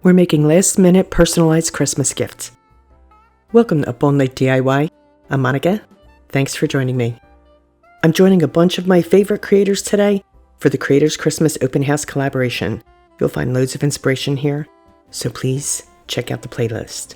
We're making last-minute personalized Christmas gifts. Welcome to Up All Night DIY. I'm Monica. Thanks for joining me. I'm joining a bunch of my favorite creators today for the Creators Christmas Open House collaboration. You'll find loads of inspiration here, so please check out the playlist.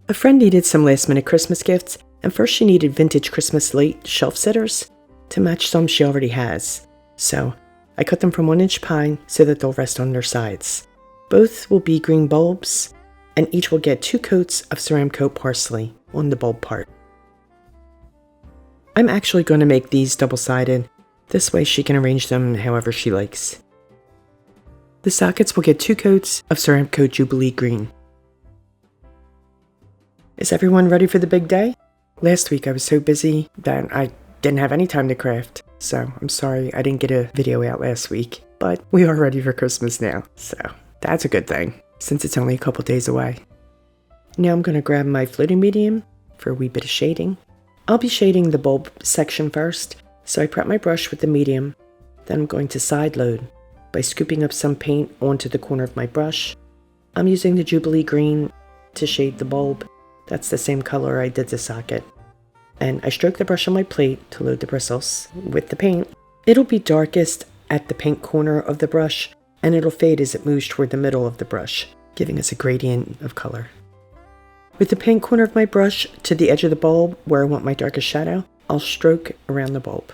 A friend needed some last-minute Christmas gifts, and first she needed vintage Christmas light shelf sitters to match some she already has. So I cut them from 1-inch pine so that they'll rest on their sides. Both will be green bulbs, and each will get 2 coats of Ceramcoat Parsley on the bulb part. I'm actually going to make these double-sided. This way she can arrange them however she likes. The sockets will get 2 coats of Ceramcoat Jubilee Green. Is everyone ready for the big day? Last week I was so busy that I didn't have any time to craft, so I'm sorry I didn't get a video out last week, but we are ready for Christmas now, so that's a good thing, since it's only a couple days away. Now I'm going to grab my floating medium for a wee bit of shading. I'll be shading the bulb section first, so I prep my brush with the medium. Then I'm going to side load by scooping up some paint onto the corner of my brush. I'm using the Jubilee Green to shade the bulb. That's the same color I did the socket. And I stroke the brush on my plate to load the bristles with the paint. It'll be darkest at the paint corner of the brush, and it'll fade as it moves toward the middle of the brush, giving us a gradient of color. With the paint corner of my brush to the edge of the bulb where I want my darkest shadow, I'll stroke around the bulb.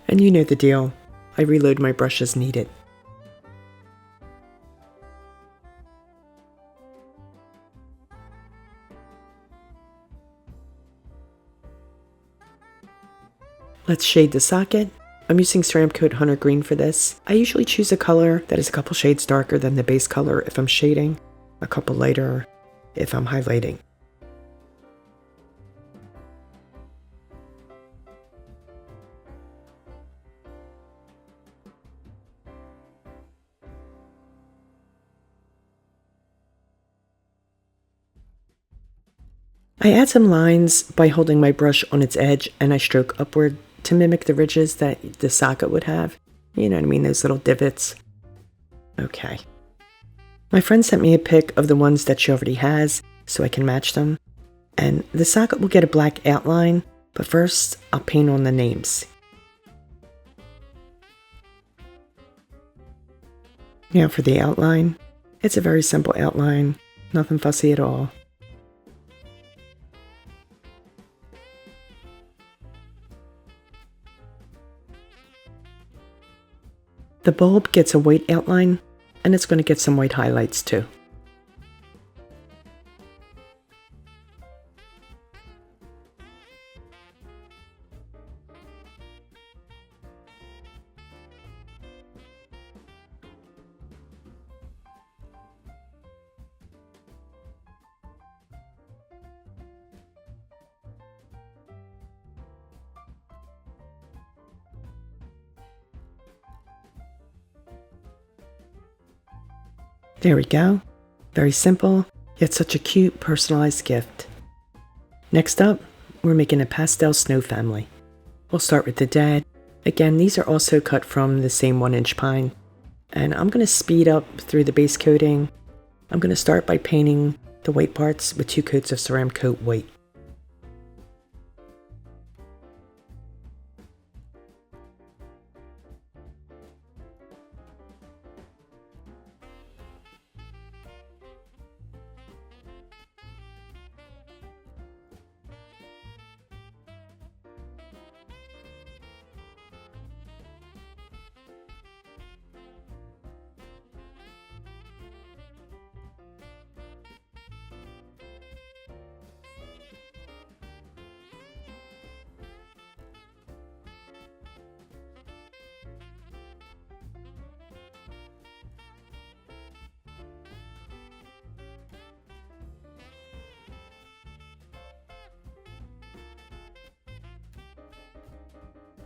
And you know the deal, I reload my brush as needed. Let's shade the socket. I'm using Ceramcoat Hunter Green for this. I usually choose a color that is a couple shades darker than the base color if I'm shading, a couple lighter if I'm highlighting. I add some lines by holding my brush on its edge, and I stroke upward to mimic the ridges that the socket would have. You know what I mean, those little divots. Okay. My friend sent me a pic of the ones that she already has, so I can match them. And the socket will get a black outline, but first I'll paint on the names. Now for the outline. It's a very simple outline, nothing fussy at all. The bulb gets a white outline, and it's going to get some white highlights too. There we go. Very simple, yet such a cute personalized gift. Next up, we're making a pastel snow family. We'll start with the dad. Again, these are also cut from the same 1-inch pine. And I'm going to speed up through the base coating. I'm going to start by painting the white parts with 2 coats of Ceramcoat white.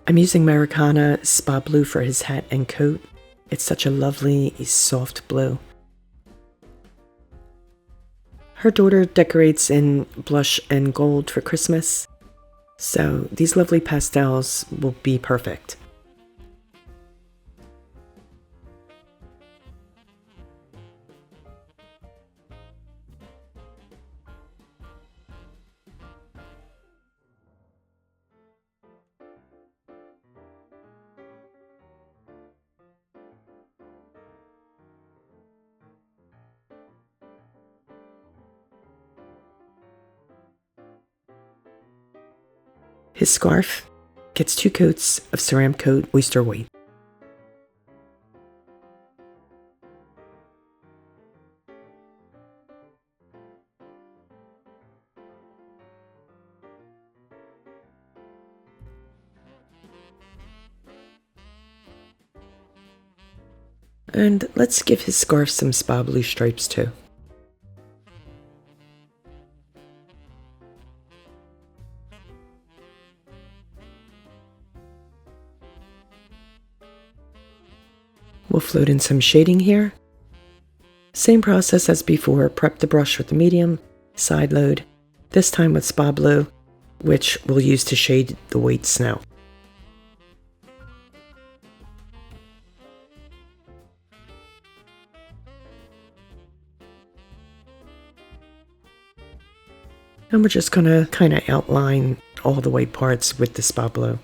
I'm using Americana Spa Blue for his hat and coat. It's such a lovely, soft blue. Her daughter decorates in blush and gold for Christmas, so these lovely pastels will be perfect. His scarf gets 2 coats of Ceramcoat oyster white. And let's give his scarf some spa blue stripes too. We'll float in some shading here. Same process as before, prep the brush with the medium, side load, this time with spa blue, which we'll use to shade the white snow. And we're just going to kind of outline all the white parts with the spa blue.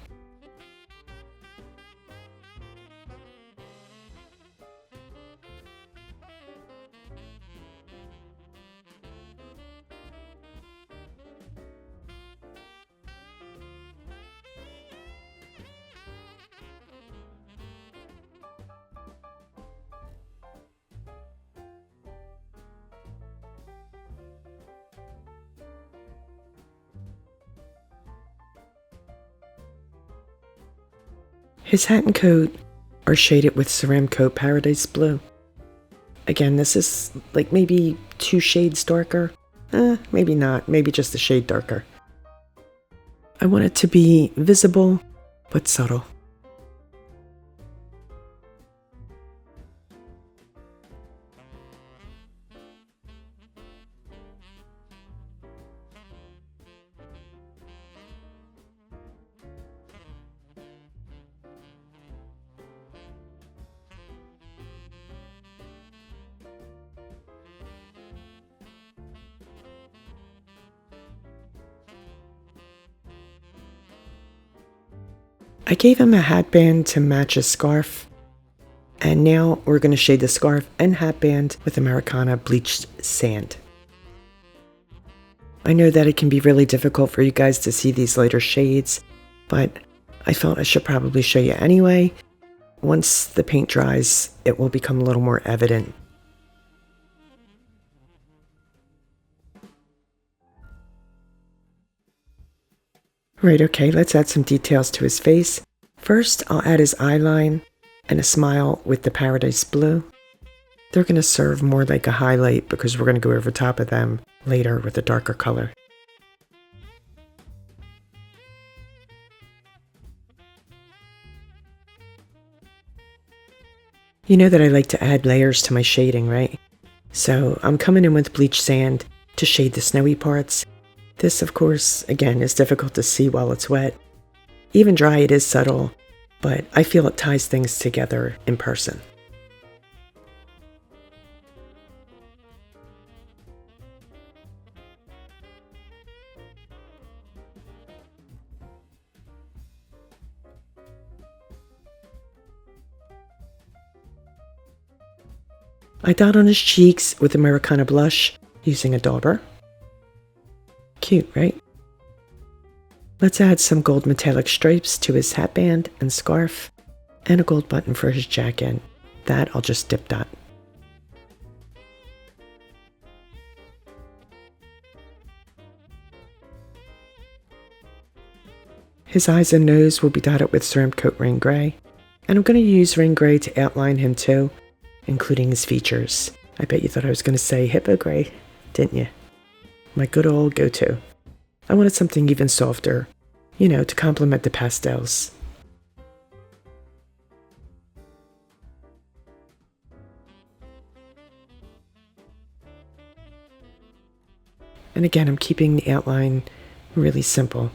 His hat and coat are shaded with Ceramcoat Paradise Blue. Again, this is like maybe 2 shades darker. Maybe not, maybe just a shade darker. I want it to be visible, but subtle. I gave him a hatband to match his scarf, and now we're going to shade the scarf and hatband with Americana Bleached Sand. I know that it can be really difficult for you guys to see these lighter shades, but I felt I should probably show you anyway. Once the paint dries, it will become a little more evident. Right, okay, let's add some details to his face. First, I'll add his eye line and a smile with the Paradise Blue. They're going to serve more like a highlight because we're going to go over top of them later with a darker color. You know that I like to add layers to my shading, right? So I'm coming in with Bleached Sand to shade the snowy parts. This, of course, again, is difficult to see while it's wet. Even dry, it is subtle, but I feel it ties things together in person. I dot on his cheeks with Americana blush using a dauber. Cute, right? Let's add some gold metallic stripes to his hatband and scarf, and a gold button for his jacket. That I'll just dip dot. His eyes and nose will be dotted with Ceramcoat Rain Gray, and I'm going to use Rain Gray to outline him too, including his features. I bet you thought I was going to say Hippo Gray, didn't you? My good old go-to. I wanted something even softer, you know, to complement the pastels. And again, I'm keeping the outline really simple.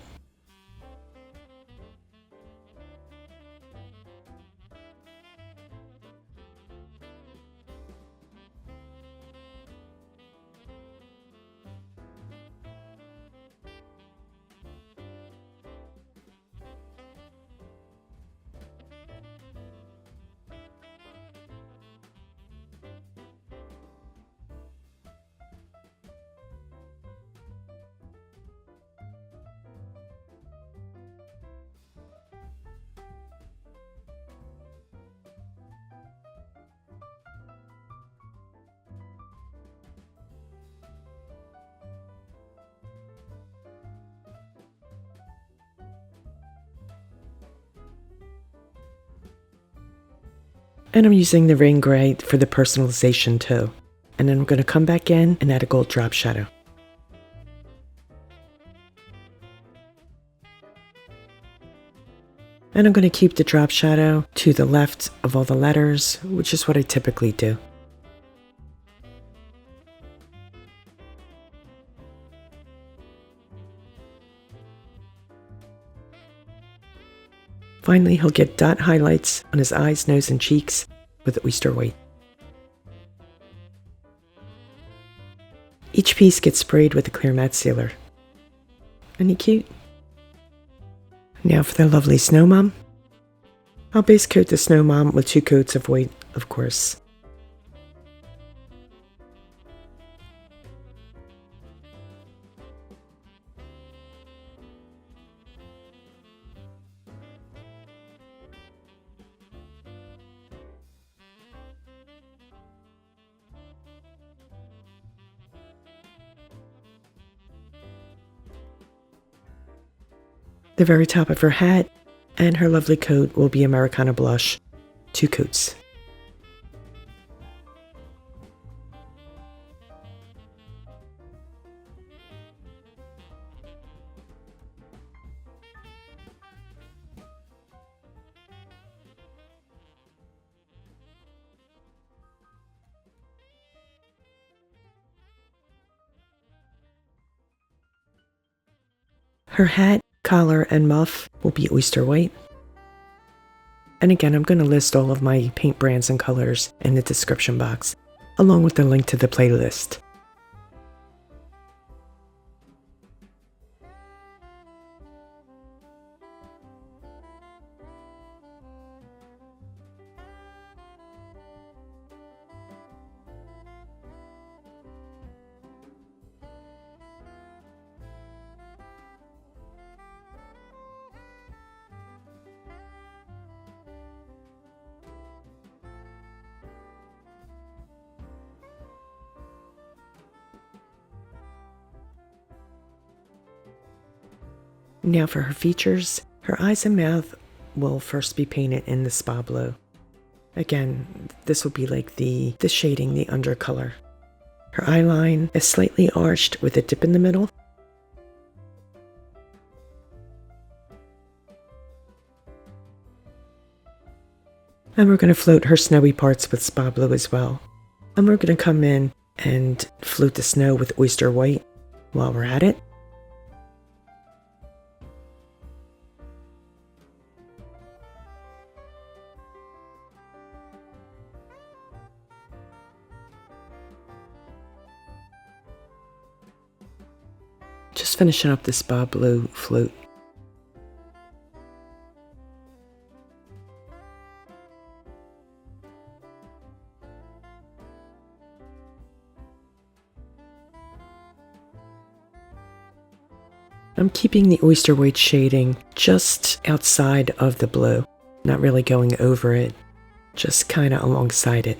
And I'm using the rain gray for the personalization too. And then I'm going to come back in and add a gold drop shadow. And I'm going to keep the drop shadow to the left of all the letters, which is what I typically do. Finally, he'll get dot highlights on his eyes, nose, and cheeks with oyster white. Each piece gets sprayed with a clear matte sealer. Isn't he cute? Now for the lovely snowman. I'll base coat the snowman with 2 coats of white, of course. The very top of her hat and her lovely coat will be Americana blush, 2 coats. Her hat, collar, and muff will be oyster white. And again, I'm going to list all of my paint brands and colors in the description box, along with the link to the playlist. Now for her features, her eyes and mouth will first be painted in the spa blue. Again, this will be like the shading, the undercolor. Her eyeline is slightly arched with a dip in the middle. And we're going to float her snowy parts with spa blue as well. And we're going to come in and float the snow with oyster white while we're at it. Just finishing up the spa blue float. I'm keeping the oyster white shading just outside of the blue, not really going over it, just kind of alongside it.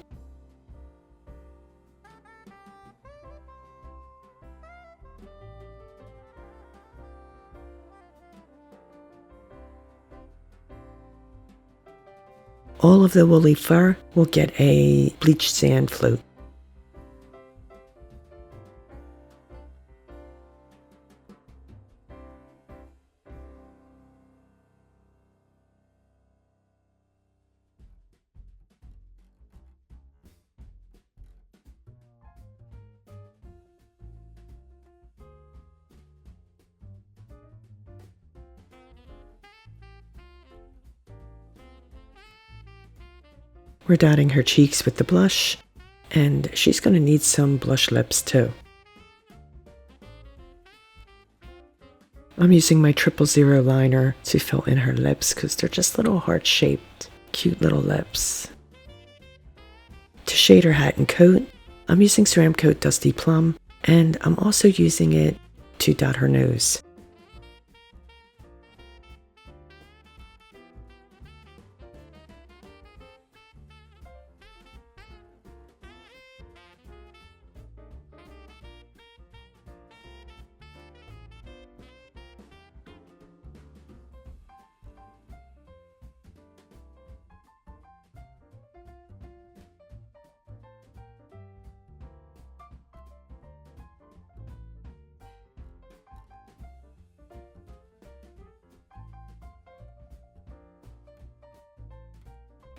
All of the woolly fur will get a bleached sand float. We're dotting her cheeks with the blush, and she's going to need some blush lips too. I'm using my 000 liner to fill in her lips because they're just little heart-shaped, cute little lips. To shade her hat and coat, I'm using Ceramcoat Dusty Plum, and I'm also using it to dot her nose.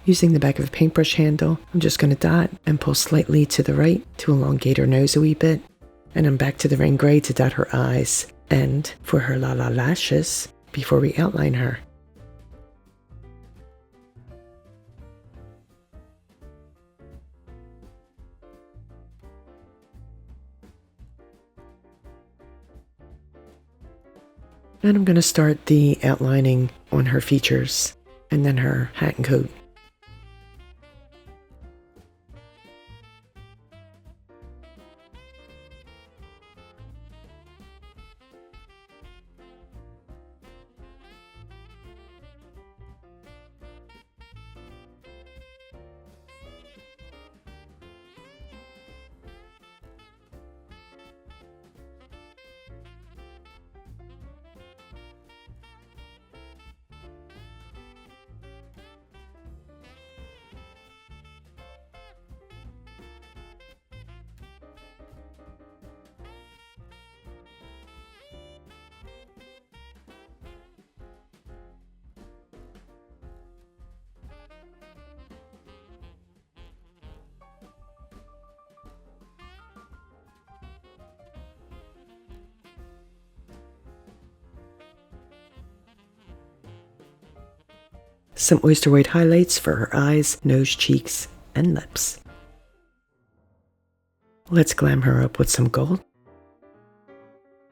Using the back of a paintbrush handle, I'm just going to dot and pull slightly to the right to elongate her nose a wee bit. And I'm back to the rain gray to dot her eyes and for her lashes before we outline her. And I'm going to start the outlining on her features and then her hat and coat. Some oyster white highlights for her eyes, nose, cheeks, and lips. Let's glam her up with some gold.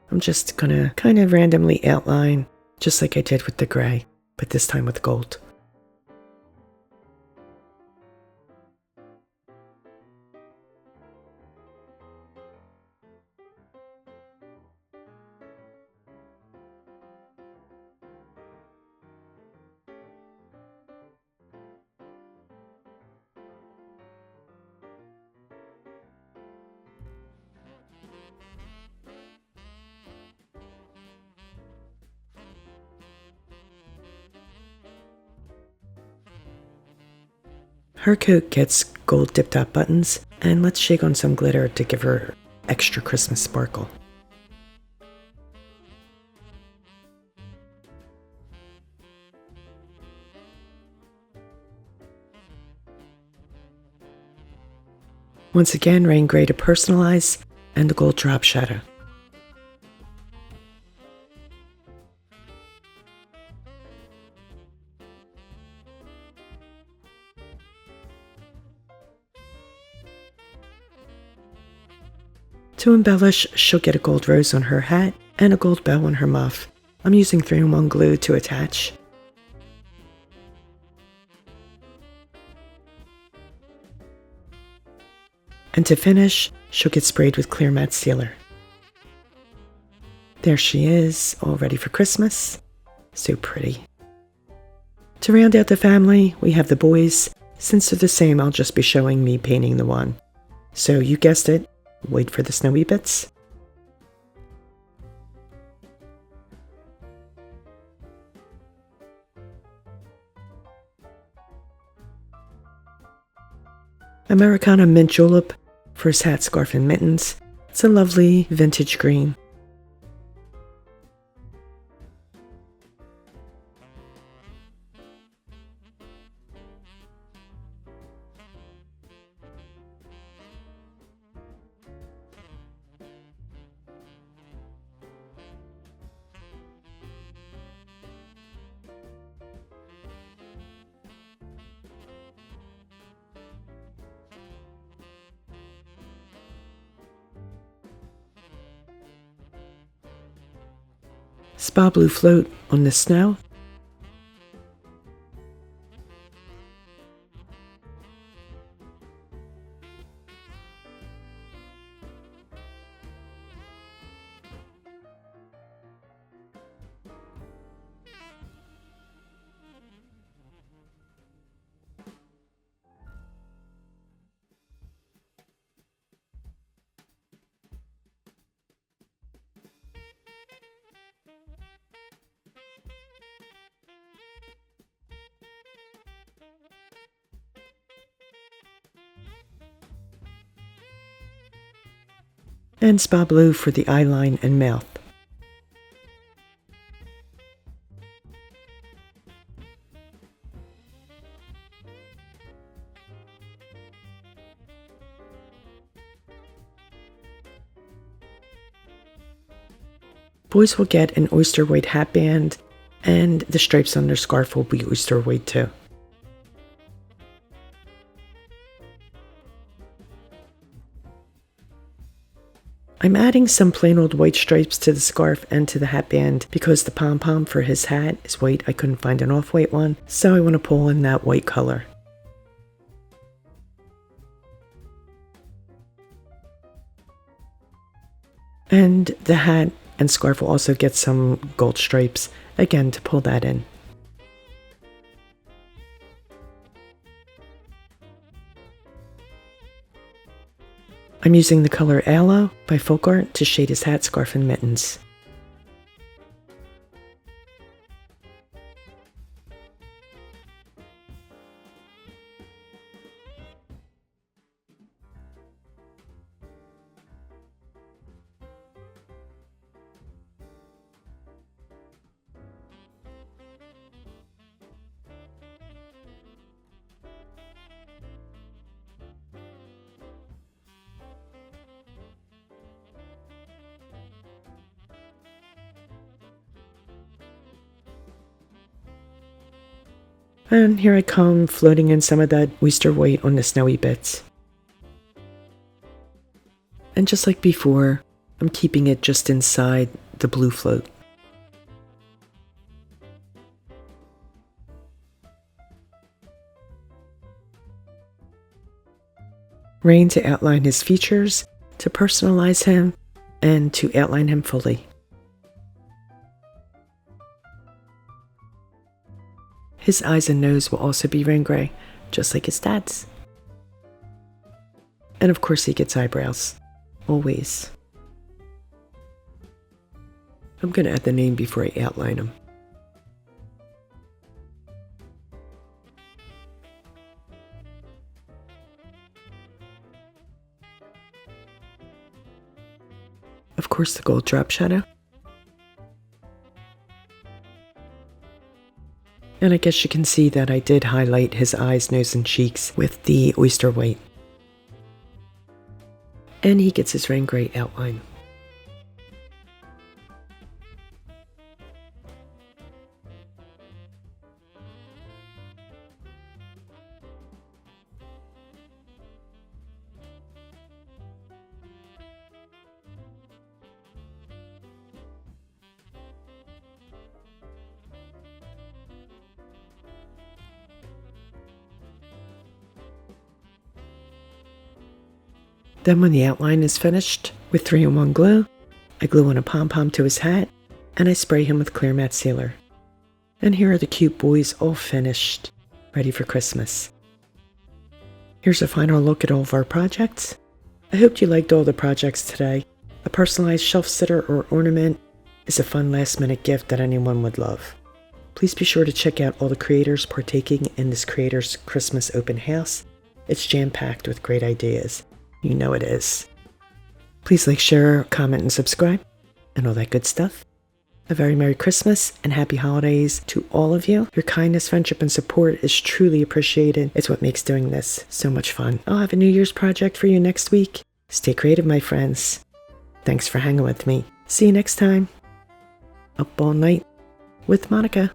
I'm just gonna kind of randomly outline, just like I did with the gray, but this time with gold. Her coat gets gold dip-top buttons, and let's shake on some glitter to give her extra Christmas sparkle. Once again, rain gray to personalize, and a gold drop shadow. To embellish, she'll get a gold rose on her hat and a gold bow on her muff. I'm using 3-in-1 glue to attach. And to finish, she'll get sprayed with clear matte sealer. There she is, all ready for Christmas. So pretty. To round out the family, we have the boys. Since they're the same, I'll just be showing me painting the one. So you guessed it. Wait for the snowy bits. Americana mint julep for his hat, scarf, and mittens. It's a lovely vintage green. Spa blue float on the snow. And spa blue for the eyeline and mouth. Boys will get an oyster white hat band, and the stripes on their scarf will be oyster white too. I'm adding some plain old white stripes to the scarf and to the hat band because the pom-pom for his hat is white. I couldn't find an off-white one, so I want to pull in that white color. And the hat and scarf will also get some gold stripes, again to pull that in. I'm using the color Aloe by Folk Art to shade his hat, scarf, and mittens. And here I come, floating in some of that oyster white on the snowy bits. And just like before, I'm keeping it just inside the blue float. Rain to outline his features, to personalize him, and to outline him fully. His eyes and nose will also be rain gray, just like his dad's. And of course he gets eyebrows, always. I'm going to add the name before I outline him. Of course the gold drop shadow. And I guess you can see that I did highlight his eyes, nose, and cheeks with the oyster white. And he gets his rain gray outline. Then when the outline is finished, with 3-in-1 glue, I glue on a pom-pom to his hat, and I spray him with clear matte sealer. And here are the cute boys all finished, ready for Christmas. Here's a final look at all of our projects. I hope you liked all the projects today. A personalized shelf sitter or ornament is a fun last-minute gift that anyone would love. Please be sure to check out all the creators partaking in this Creators Christmas Open House. It's jam-packed with great ideas. You know it is. Please like, share, comment, and subscribe, and all that good stuff. A very Merry Christmas and Happy Holidays to all of you. Your kindness, friendship, and support is truly appreciated. It's what makes doing this so much fun. I'll have a New Year's project for you next week. Stay creative, my friends. Thanks for hanging with me. See you next time. Up all night with Monica.